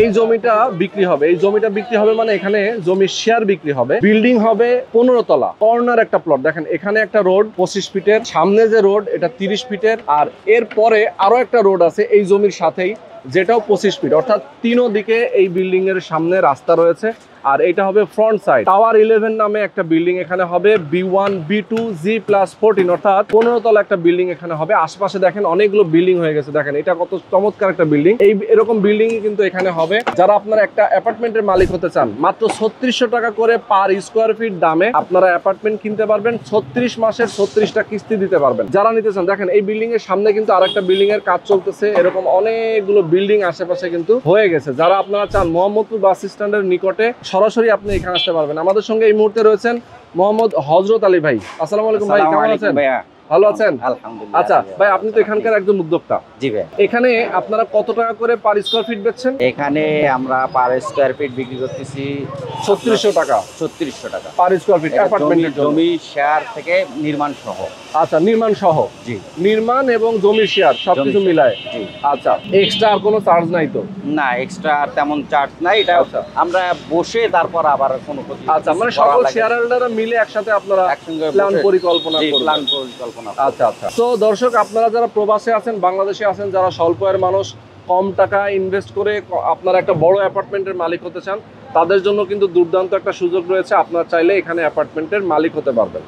এই জমিটা বিক্রি হবে, এই জমিটা বিক্রি হবে মানে এখানে জমির শেয়ার বিক্রি হবে। বিল্ডিং হবে 15 তলা, কর্নার একটা প্লট। দেখেন এখানে একটা রোড 25 ফিটের, সামনে যে রোড এটা 30 ফিটের, আর এর পরে আরো একটা রোড আছে এই জমির সাথেই, যেটাও 25 ফিট। অর্থাৎ তিনো দিকে এই বিল্ডিং এর সামনে রাস্তা রয়েছে। আর এটা হবে ফ্রন্ট সাইড। টাওয়ার 11 নামে একটা বিল্ডিং এখানে হবে, B1 B2 G+14, অর্থাৎ 15 তলা একটা বিল্ডিং এখানে হবে। আশেপাশে দেখেন অনেকগুলো বিল্ডিং হয়ে গেছে, দেখেন এটা কত চমৎকার একটা বিল্ডিং। এই এরকম বিল্ডিং কিন্তু এখানে হবে। যারা আপনারা একটা অ্যাপার্টমেন্টের মালিক হতে চান, মাত্র 3600 টাকা করে পার স্কোয়ার ফিট দামে আপনারা অ্যাপার্টমেন্ট কিনতে পারবেন। 36 মাসের 36টা কিস্তি দিতে পারবেন। যারা নিতে চান, দেখেন এই বিল্ডিং এর সামনে কিন্তু আরেকটা বিল্ডিং এর কাজ চলতেছে। এরকম অনেকগুলো বিল্ডিং আশেপাশে কিন্তু হয়ে গেছে। যারা আপনারা চান মোহাম্মদপুর বাস স্ট্যান্ডের নিকটে, সরাসরি আপনি এখানে আসতে পারবেন। আমাদের সঙ্গে এই মুহূর্তে রয়েছেন মোহাম্মদ হযরত আলী ভাই। আসসালামু আলাইকুম ভাই, কেমন আছেন? ভালো আছেন? আলহামদুলিল্লাহ। আচ্ছা ভাই, আপনি তো এখানকার একজন উদ্যোক্তা। জি ভাই। এখানে আপনারা কত টাকা করে পার স্কয়ার ফিট বেচছেন? এখানে আমরা পার স্কয়ার ফিট বিক্রি করতেছি 3600 টাকা। 3600 টাকা পার স্কয়ার ফিট অ্যাপার্টমেন্টের জমি শেয়ার থেকে নির্মাণ সহ। আচ্ছা, নির্মাণ সহ? জি। নির্মাণ এবং জমির শেয়ার সবকিছু মিলায়? জি। আচ্ছা, এক্সট্রা আর কোনো চার্জ নাই তো? না, এক্সট্রা তেমন চার্জ নাই। এটা আমরা বসে তারপর আবার কোনো কিছু। আচ্ছা, মানে সকল শেয়ার হোল্ডাররা মিলে একসাথে আপনারা একসঙ্গে প্ল্যান পরিকল্পনা করবেন? প্ল্যান পরিকল্পনা। আচ্ছা আচ্ছা। তো দর্শক, আপনারা যারা প্রবাসে আছেন, বাংলাদেশে আছেন, যারা স্বল্প আয়ের মানুষ, কম টাকা ইনভেস্ট করে আপনারা একটা বড় অ্যাপার্টমেন্টের মালিক হতে চান, তাদের জন্য কিন্তু দুর্দান্ত একটা সুযোগ রয়েছে। আপনারা চাইলে এখানে অ্যাপার্টমেন্টের মালিক হতে পারবেন।